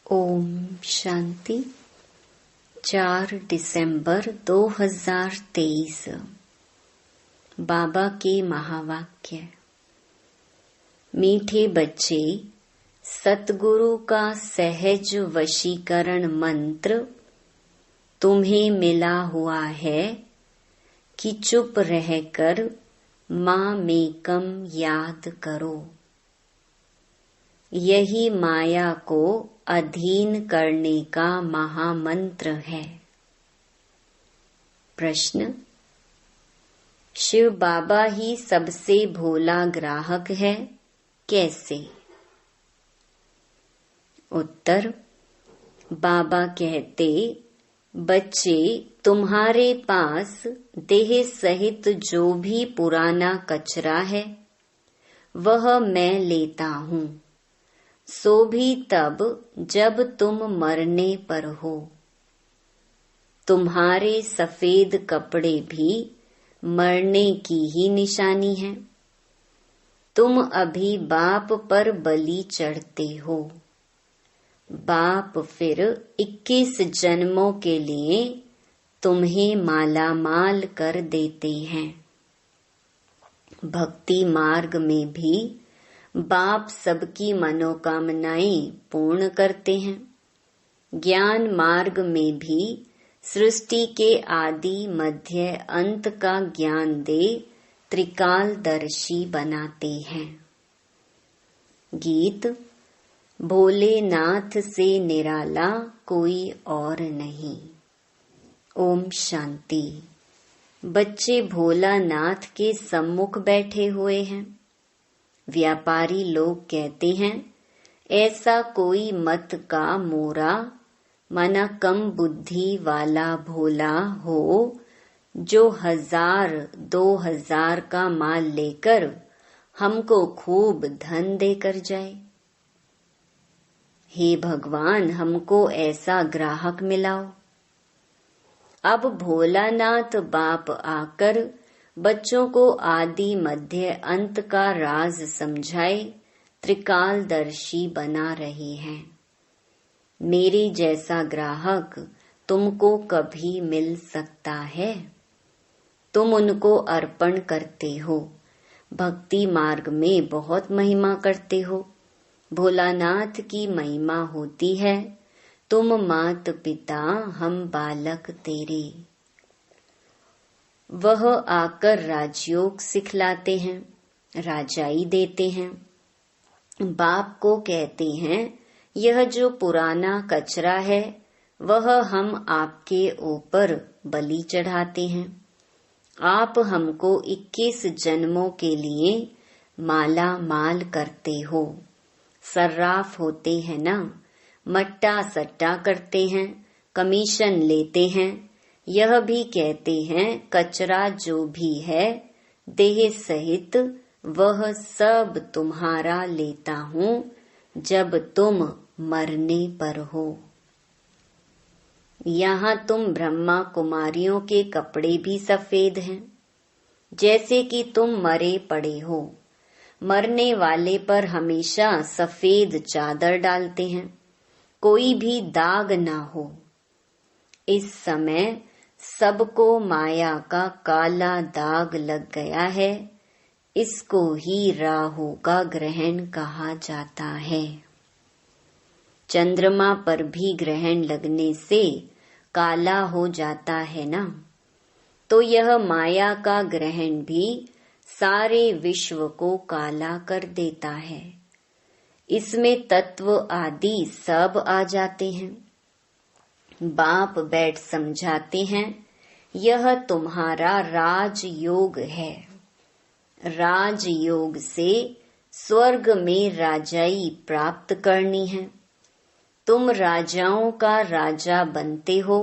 ओम शांति। 4 दिसंबर 2023। बाबा के महावाक्य। मीठे बच्चे, सतगुरु का सहज वशीकरण मंत्र तुम्हें मिला हुआ है कि चुप रहकर माँ मेकम याद करो। यही माया को अधीन करने का महामंत्र है। प्रश्न: शिव बाबा ही सबसे भोला ग्राहक है, कैसे? उत्तर: बाबा कहते, बच्चे, तुम्हारे पास देह सहित जो भी पुराना कचरा है वह मैं लेता हूँ, सो भी तब जब तुम मरने पर हो। तुम्हारे सफेद कपड़े भी मरने की ही निशानी है। तुम अभी बाप पर बलि चढ़ते हो। बाप फिर 21 जन्मों के लिए तुम्हें मालामाल कर देते हैं। भक्ति मार्ग में भी बाप सबकी मनोकामनाएं पूर्ण करते हैं। ज्ञान मार्ग में भी सृष्टि के आदि मध्य अंत का ज्ञान दे त्रिकालदर्शी बनाते हैं। गीत: भोलेनाथ से निराला कोई और नहीं। ओम शांति। बच्चे भोलानाथ के सम्मुख बैठे हुए हैं। व्यापारी लोग कहते हैं, ऐसा कोई मत का मोरा मना कम बुद्धि वाला भोला हो जो 1000-2000 का माल लेकर हमको खूब धन देकर जाए। हे भगवान, हमको ऐसा ग्राहक मिलाओ। अब भोलानाथ बाप आकर बच्चों को आदि मध्य अंत का राज समझाए त्रिकालदर्शी बना रहे हैं। मेरे जैसा ग्राहक तुमको कभी मिल सकता है? तुम उनको अर्पण करते हो, भक्ति मार्ग में बहुत महिमा करते हो। भोलानाथ की महिमा होती है, तुम मात पिता हम बालक तेरे। वह आकर राजयोग सिखलाते हैं, राजाई देते हैं। बाप को कहते हैं, यह जो पुराना कचरा है वह हम आपके ऊपर बलि चढ़ाते हैं। आप हमको 21 जन्मों के लिए माला माल करते हो। सर्राफ होते हैं ना, मट्टा सट्टा करते हैं, कमीशन लेते हैं। यह भी कहते हैं, कचरा जो भी है देह सहित वह सब तुम्हारा लेता हूँ जब तुम मरने पर हो। यहाँ तुम ब्रह्मा कुमारियों के कपड़े भी सफेद हैं, जैसे कि तुम मरे पड़े हो। मरने वाले पर हमेशा सफेद चादर डालते हैं, कोई भी दाग ना हो। इस समय सबको माया का काला दाग लग गया है। इसको ही राहु का ग्रहण कहा जाता है। चंद्रमा पर भी ग्रहण लगने से काला हो जाता है ना, तो यह माया का ग्रहण भी सारे विश्व को काला कर देता है। इसमें तत्व आदि सब आ जाते हैं। बाप बैठ समझाते हैं, यह तुम्हारा राजयोग है। राजयोग से स्वर्ग में राजाई प्राप्त करनी है। तुम राजाओं का राजा बनते हो।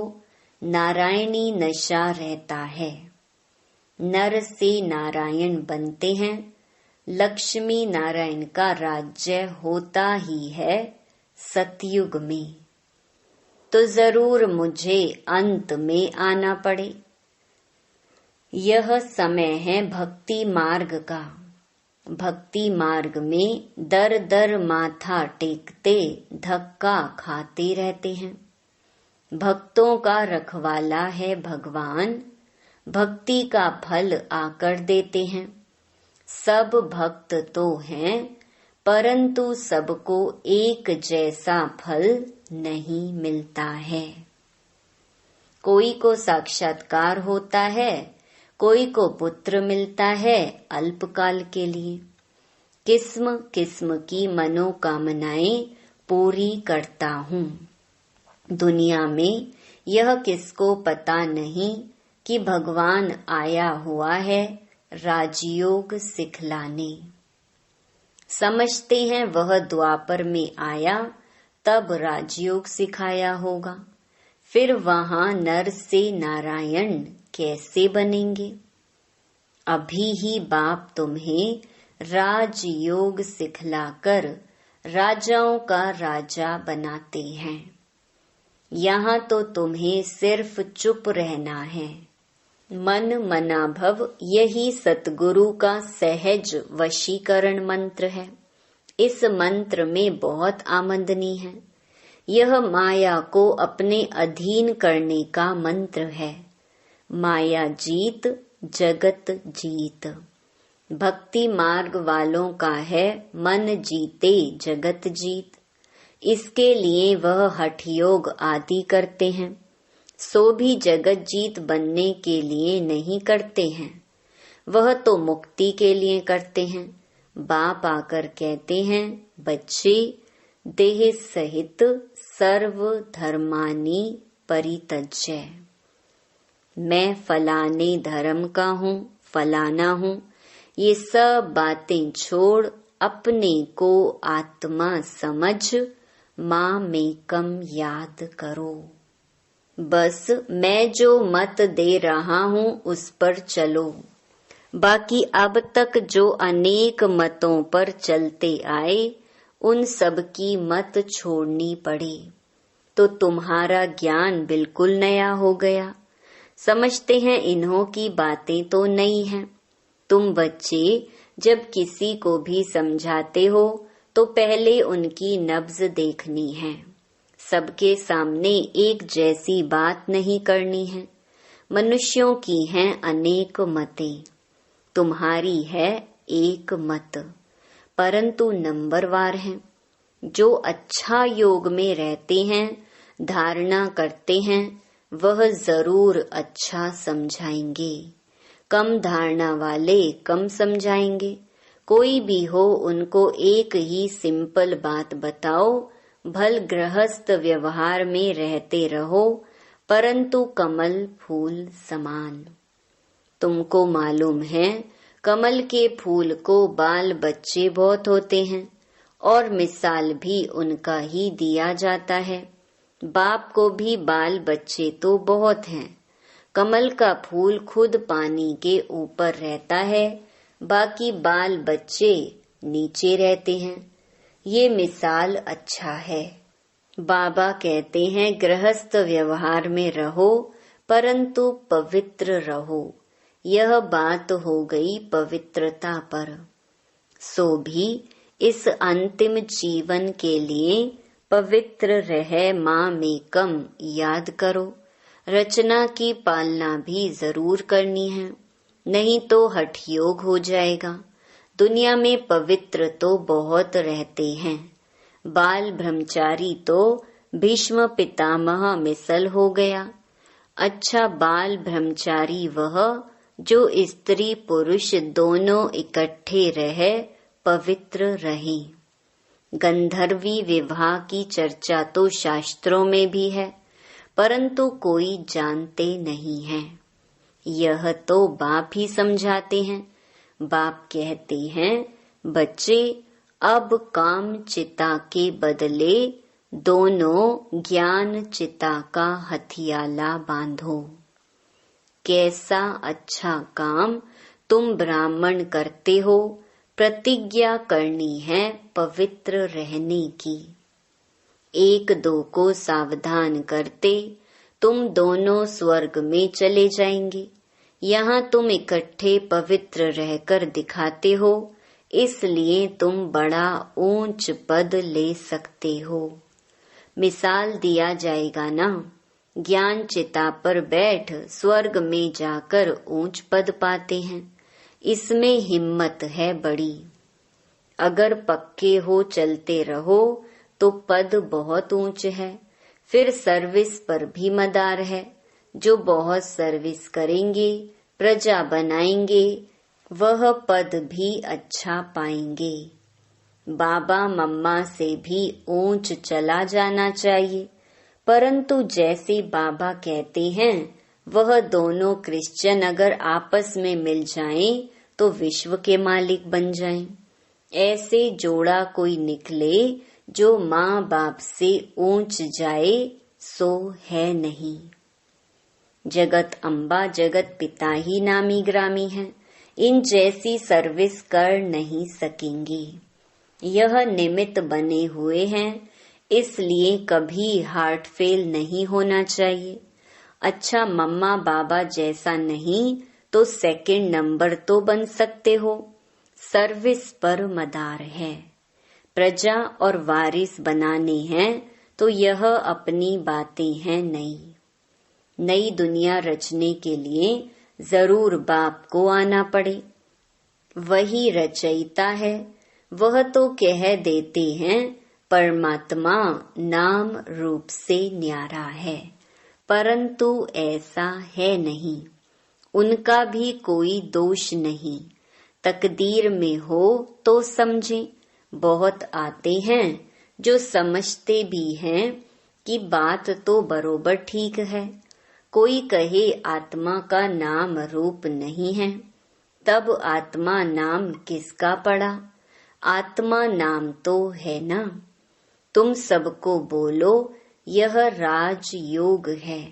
नारायणी नशा रहता है। नर से नारायण बनते हैं। लक्ष्मी नारायण का राज्य होता ही है सतयुग में, तो जरूर मुझे अंत में आना पड़े। यह समय है भक्ति मार्ग का। भक्ति मार्ग में दर दर माथा टेकते धक्का खाते रहते हैं। भक्तों का रखवाला है भगवान, भक्ति का फल आकर देते हैं। सब भक्त तो हैं, परंतु सबको एक जैसा फल नहीं मिलता है। कोई को साक्षात्कार होता है, कोई को पुत्र मिलता है अल्पकाल के लिए। किस्म किस्म की मनोकामनाएं पूरी करता हूँ। दुनिया में यह किसको पता नहीं कि भगवान आया हुआ है राजयोग सिखलाने। समझते हैं वह द्वापर में आया तब राजयोग सिखाया होगा, फिर वहां नर से नारायण कैसे बनेंगे। अभी ही बाप तुम्हें राजयोग सिखलाकर राजाओं का राजा बनाते हैं। यहाँ तो तुम्हें सिर्फ चुप रहना है। मन मनाभव यही सतगुरु का सहज वशीकरण मंत्र है। इस मंत्र में बहुत आमदनी है। यह माया को अपने अधीन करने का मंत्र है। माया जीत जगत जीत। भक्ति मार्ग वालों का है मन जीते जगत जीत। इसके लिए वह हठ योग आदि करते हैं, सो भी जगत जीत बनने के लिए नहीं करते हैं। वह तो मुक्ति के लिए करते हैं। बाप आकर कहते हैं, बच्चे देह सहित सर्व धर्मानि परित्यज्य। मैं फलाने धर्म का हूँ, फलाना हूँ, ये सब बातें छोड़ अपने को आत्मा समझ मामेकम याद करो। बस मैं जो मत दे रहा हूँ उस पर चलो। बाकी अब तक जो अनेक मतों पर चलते आए उन सब की मत छोड़नी पड़ी, तो तुम्हारा ज्ञान बिल्कुल नया हो गया। समझते हैं इन्हों की बातें तो नई हैं। तुम बच्चे जब किसी को भी समझाते हो तो पहले उनकी नब्ज देखनी है। सबके सामने एक जैसी बात नहीं करनी है। मनुष्यों की हैं अनेक मतें, तुम्हारी है एक मत, परंतु नंबरवार हैं। जो अच्छा योग में रहते हैं, धारणा करते हैं, वह जरूर अच्छा समझाएंगे। कम धारणा वाले कम समझाएंगे। कोई भी हो उनको एक ही सिंपल बात बताओ, भल गृहस्थ व्यवहार में रहते रहो, परंतु कमल फूल समान। तुमको मालूम है कमल के फूल को बाल बच्चे बहुत होते हैं और मिसाल भी उनका ही दिया जाता है। बाप को भी बाल बच्चे तो बहुत हैं। कमल का फूल खुद पानी के ऊपर रहता है, बाकी बाल बच्चे नीचे रहते हैं। ये मिसाल अच्छा है। बाबा कहते हैं गृहस्थ व्यवहार में रहो, परंतु पवित्र रहो। यह बात हो गई पवित्रता पर। सो भी इस अंतिम जीवन के लिए पवित्र रह मामेकम याद करो। रचना की पालना भी जरूर करनी है, नहीं तो हठ योग हो जाएगा। दुनिया में पवित्र तो बहुत रहते हैं। बाल ब्रह्मचारी तो भीष्म पितामह मिसल हो गया। अच्छा बाल ब्रह्मचारी वह जो स्त्री पुरुष दोनों इकट्ठे रहे, पवित्र रहे। गंधर्वी विवाह की चर्चा तो शास्त्रों में भी है, परंतु कोई जानते नहीं है। यह तो बाप ही समझाते हैं। बाप कहते हैं, बच्चे अब काम चिता के बदले दोनों ज्ञान चिता का हथियाला बांधो। कैसा अच्छा काम तुम ब्राह्मण करते हो, प्रतिज्ञा करनी है पवित्र रहने की। एक दो को सावधान करते तुम दोनों स्वर्ग में चले जाएंगे। यहाँ तुम इकट्ठे पवित्र रहकर दिखाते हो, इसलिए तुम बड़ा ऊंच पद ले सकते हो। मिसाल दिया जाएगा ना, ज्ञान चिता पर बैठ स्वर्ग में जाकर ऊंच पद पाते हैं। इसमें हिम्मत है बड़ी। अगर पक्के हो चलते रहो तो पद बहुत ऊंच है। फिर सर्विस पर भी मदार है। जो बहुत सर्विस करेंगे, प्रजा बनाएंगे, वह पद भी अच्छा पाएंगे। बाबा मम्मा से भी ऊंच चला जाना चाहिए, परंतु जैसे बाबा कहते हैं वह दोनों क्रिश्चियन अगर आपस में मिल जाएं तो विश्व के मालिक बन जाएं। ऐसे जोड़ा कोई निकले जो माँ बाप से ऊंच जाए सो है नहीं। जगत अम्बा जगत पिता ही नामी ग्रामी है। इन जैसी सर्विस कर नहीं सकेंगे। यह निमित्त बने हुए हैं, इसलिए कभी हार्ट फेल नहीं होना चाहिए। अच्छा मम्मा बाबा जैसा नहीं तो सेकंड नंबर तो बन सकते हो। सर्विस पर मदार है। प्रजा और वारिस बनाने हैं तो यह अपनी बातें हैं नई। नई दुनिया रचने के लिए जरूर बाप को आना पड़े। वही रचयिता है। वह तो कह देते हैं परमात्मा नाम रूप से न्यारा है, परंतु ऐसा है नहीं। उनका भी कोई दोष नहीं। तकदीर में हो तो समझें। बहुत आते हैं जो समझते भी हैं कि बात तो बरोबर ठीक है। कोई कहे आत्मा का नाम रूप नहीं है, तब आत्मा नाम किसका पड़ा? आत्मा नाम तो है ना। तुम सबको बोलो यह राजयोग है।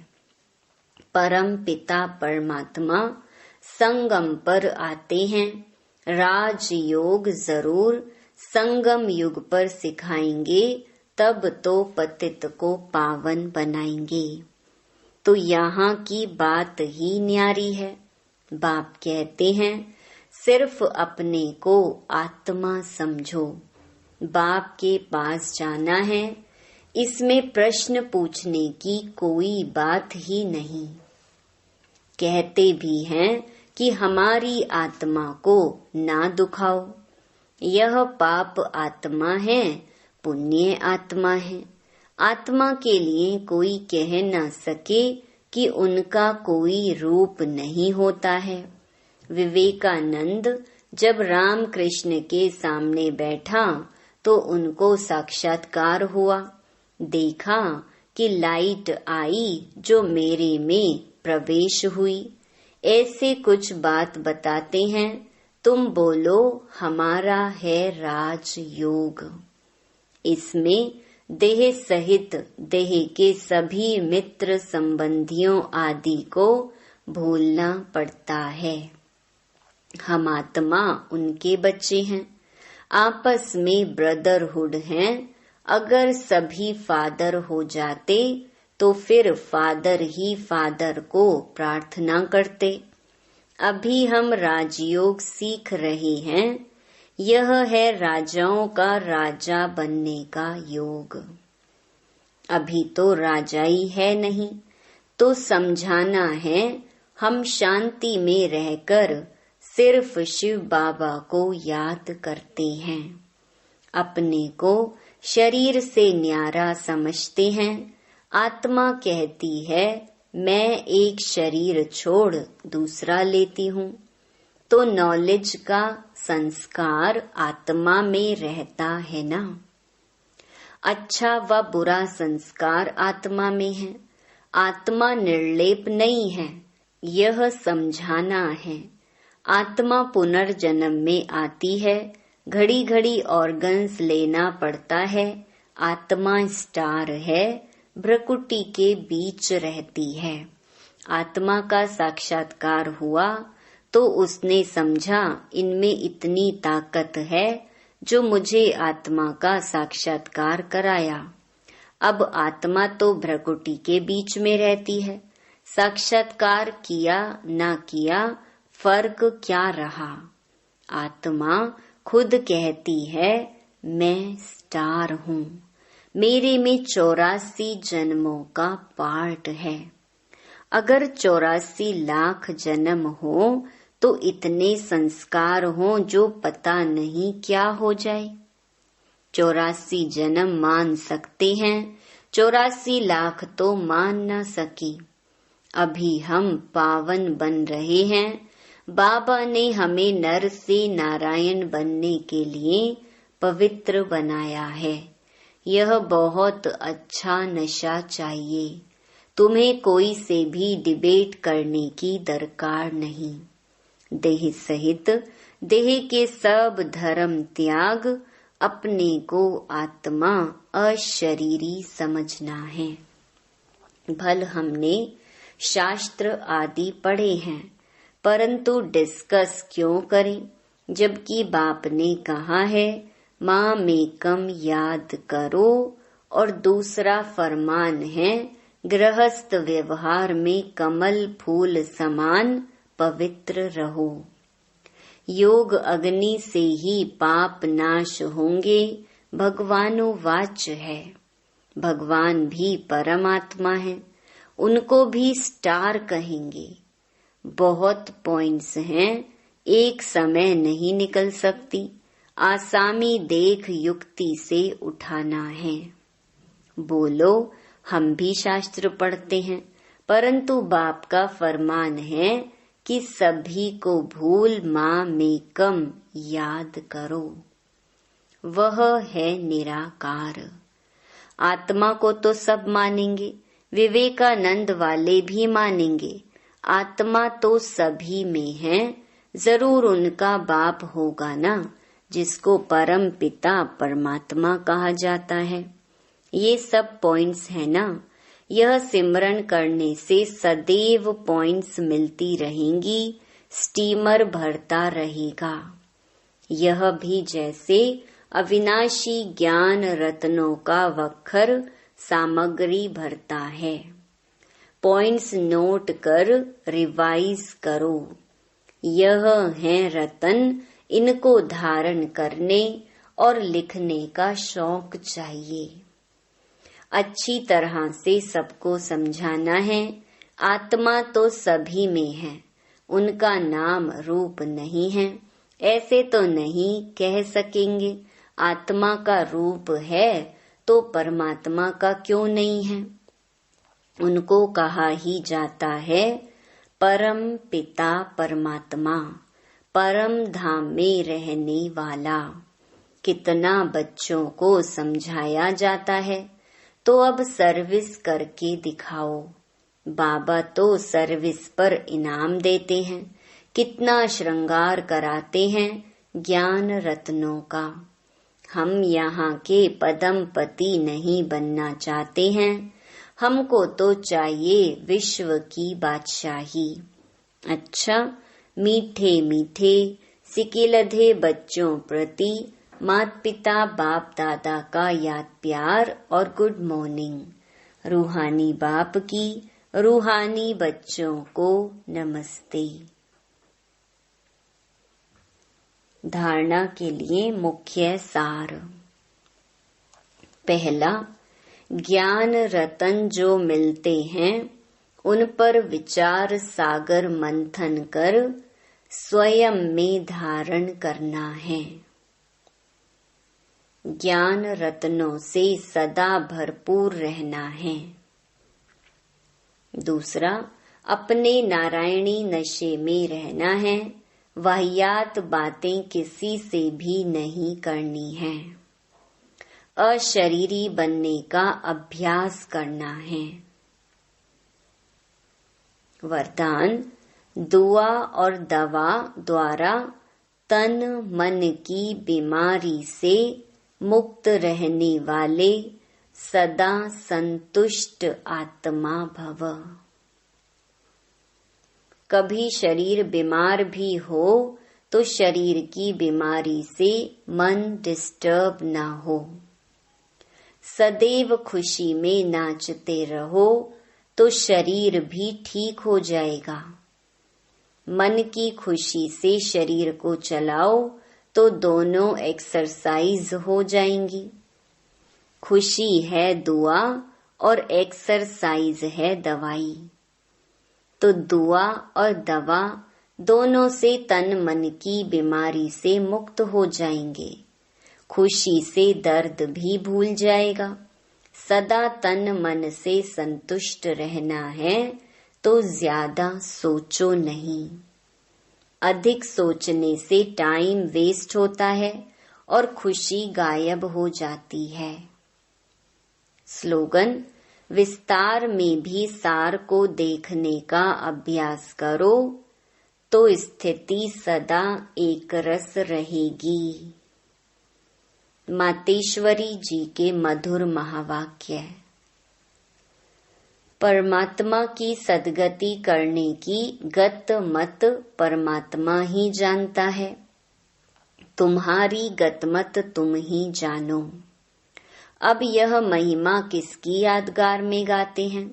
परम पिता परमात्मा संगम पर आते हैं। राजयोग जरूर संगम युग पर सिखाएंगे, तब तो पतित को पावन बनाएंगे। तो यहाँ की बात ही न्यारी है। बाप कहते हैं सिर्फ अपने को आत्मा समझो। बाप के पास जाना है, इसमें प्रश्न पूछने की कोई बात ही नहीं। कहते भी हैं कि हमारी आत्मा को ना दुखाओ। यह पाप आत्मा है, पुण्य आत्मा है। आत्मा के लिए कोई कह न सके कि उनका कोई रूप नहीं होता है। विवेकानंद जब राम कृष्ण के सामने बैठा तो उनको साक्षात्कार हुआ। देखा कि लाइट आई जो मेरे में प्रवेश हुई। ऐसे कुछ बात बताते हैं। तुम बोलो हमारा है राजयोग। इसमें देह सहित देह के सभी मित्र संबंधियों आदि को भूलना पड़ता है। हम आत्मा उनके बच्चे हैं। आपस में ब्रदरहुड हैं। अगर सभी फादर हो जाते तो फिर फादर ही फादर को प्रार्थना करते। अभी हम राजयोग सीख रहे हैं। यह है राजाओं का राजा बनने का योग। अभी तो राजाई है नहीं, तो समझाना है। हम शांति में रहकर सिर्फ शिव बाबा को याद करते हैं। अपने को शरीर से न्यारा समझते हैं। आत्मा कहती है मैं एक शरीर छोड़ दूसरा लेती हूँ। तो नॉलेज का संस्कार आत्मा में रहता है ना। अच्छा व बुरा संस्कार आत्मा में है। आत्मा निर्लेप नहीं है, यह समझाना है। आत्मा पुनर्जन्म में आती है। घड़ी घड़ी ऑर्गन्स लेना पड़ता है। आत्मा स्टार है, भ्रकुटी के बीच रहती है। आत्मा का साक्षात्कार हुआ तो उसने समझा इनमें इतनी ताकत है जो मुझे आत्मा का साक्षात्कार कराया। अब आत्मा तो भ्रकुटी के बीच में रहती है। साक्षात्कार किया ना किया फर्क क्या रहा। आत्मा खुद कहती है मैं स्टार हूँ, मेरे में 84 जन्मों का पार्ट है। अगर 84 लाख जन्म हो तो इतने संस्कार हो जो पता नहीं क्या हो जाए। 84 जन्म मान सकते हैं, 84 लाख तो मान न सकी। अभी हम पावन बन रहे हैं। बाबा ने हमें नर से नारायण बनने के लिए पवित्र बनाया है। यह बहुत अच्छा नशा चाहिए। तुम्हें कोई से भी डिबेट करने की दरकार नहीं। देह सहित देह के सब धर्म त्याग, अपने को आत्मा अशरीरी समझना है। भल हमने शास्त्र आदि पढ़े हैं, परंतु डिस्कस क्यों करें, जबकि बाप ने कहा है मामेकम याद करो, और दूसरा फरमान है गृहस्थ व्यवहार में कमल फूल समान पवित्र रहो। योग अग्नि से ही पाप नाश होंगे, भगवानोवाच है। भगवान भी परमात्मा है, उनको भी स्टार कहेंगे। बहुत पॉइंट्स हैं, एक समय नहीं निकल सकती। आसामी देख युक्ति से उठाना है। बोलो हम भी शास्त्र पढ़ते हैं, परंतु बाप का फरमान है कि सभी को भूल माँ में कम याद करो। वह है निराकार। आत्मा को तो सब मानेंगे, विवेकानंद वाले भी मानेंगे। आत्मा तो सभी में है, जरूर उनका बाप होगा ना, जिसको परम पिता परमात्मा कहा जाता है। ये सब पॉइंट्स है ना। यह सिमरन करने से सदैव पॉइंट्स मिलती रहेंगी, स्टीमर भरता रहेगा। यह भी जैसे अविनाशी ज्ञान रत्नों का वक्खर सामग्री भरता है। पॉइंट्स नोट कर रिवाइज करो। यह है रतन, इनको धारण करने और लिखने का शौक चाहिए। अच्छी तरह से सबको समझाना है। आत्मा तो सभी में है, उनका नाम रूप नहीं है, ऐसे तो नहीं कह सकेंगे। आत्मा का रूप है तो परमात्मा का क्यों नहीं है। उनको कहा ही जाता है परम पिता परमात्मा, परम धाम में रहने वाला। कितना बच्चों को समझाया जाता है, तो अब सर्विस करके दिखाओ। बाबा तो सर्विस पर इनाम देते हैं। कितना श्रृंगार कराते हैं ज्ञान रत्नों का। हम यहाँ के पदमपति नहीं बनना चाहते हैं, हमको तो चाहिए विश्व की बादशाही। अच्छा, मीठे मीठे सिकिलधे बच्चों प्रति माता पिता बाप दादा का याद प्यार और गुड मॉर्निंग। रूहानी बाप की रूहानी बच्चों को नमस्ते। धारणा के लिए मुख्य सार। पहला, ज्ञान रतन जो मिलते हैं उन पर विचार सागर मंथन कर स्वयं में धारण करना है। ज्ञान रत्नों से सदा भरपूर रहना है। दूसरा, अपने नारायणी नशे में रहना है। वाहियात बातें किसी से भी नहीं करनी है। अशरीरी बनने का अभ्यास करना है। वरदान, दुआ और दवा द्वारा तन मन की बीमारी से मुक्त रहने वाले सदा संतुष्ट आत्मा भव। कभी शरीर बीमार भी हो तो शरीर की बीमारी से मन डिस्टर्ब ना हो। सदैव खुशी में नाचते रहो तो शरीर भी ठीक हो जाएगा। मन की खुशी से शरीर को चलाओ तो दोनों एक्सरसाइज हो जाएंगी। खुशी है दुआ और एक्सरसाइज है दवाई। तो दुआ और दवा दोनों से तन मन की बीमारी से मुक्त हो जाएंगे। खुशी से दर्द भी भूल जाएगा। सदा तन मन से संतुष्ट रहना है तो ज्यादा सोचो नहीं। अधिक सोचने से टाइम वेस्ट होता है और खुशी गायब हो जाती है। स्लोगन: विस्तार में भी सार को देखने का अभ्यास करो तो स्थिति सदा एक रस रहेगी। मातेश्वरी जी के मधुर महावाक्य। परमात्मा की सद्गति करने की गत मत परमात्मा ही जानता है। तुम्हारी गतमत तुम ही जानो। अब यह महिमा किसकी यादगार में गाते हैं?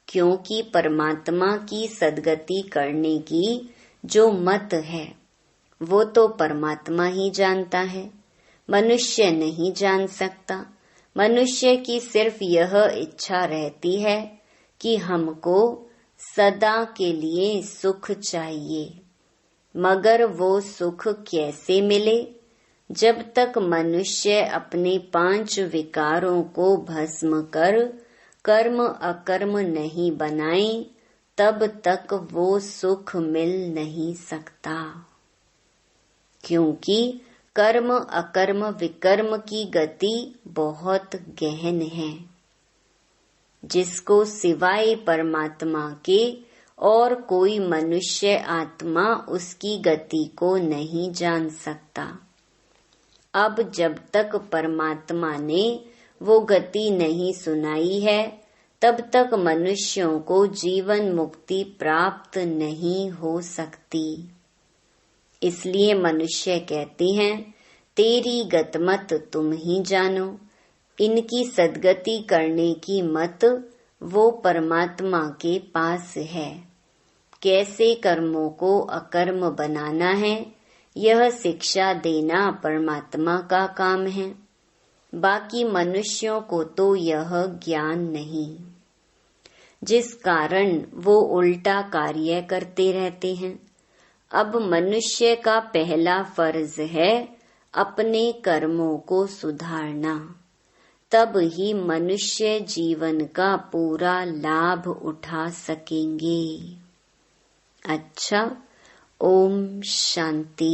क्योंकि परमात्मा की सद्गति करने की जो मत है वो तो परमात्मा ही जानता है, मनुष्य नहीं जान सकता। मनुष्य की सिर्फ यह इच्छा रहती है कि हमको सदा के लिए सुख चाहिए, मगर वो सुख कैसे मिले? जब तक मनुष्य अपने 5 विकारों को भस्म कर कर्म अकर्म नहीं बनाए, तब तक वो सुख मिल नहीं सकता। क्योंकि कर्म अकर्म विकर्म की गति बहुत गहन है, जिसको सिवाय परमात्मा के और कोई मनुष्य आत्मा उसकी गति को नहीं जान सकता। अब जब तक परमात्मा ने वो गति नहीं सुनाई है, तब तक मनुष्यों को जीवन मुक्ति प्राप्त नहीं हो सकती। इसलिए मनुष्य कहते हैं, तेरी गतमत तुम ही जानो। इनकी सद्गति करने की मत वो परमात्मा के पास है। कैसे कर्मों को अकर्म बनाना है, यह शिक्षा देना परमात्मा का काम है। बाकी मनुष्यों को तो यह ज्ञान नहीं, जिस कारण वो उल्टा कार्य करते रहते हैं। अब मनुष्य का पहला फर्ज है अपने कर्मों को सुधारना, तब ही मनुष्य जीवन का पूरा लाभ उठा सकेंगे। अच्छा, ओम शांति।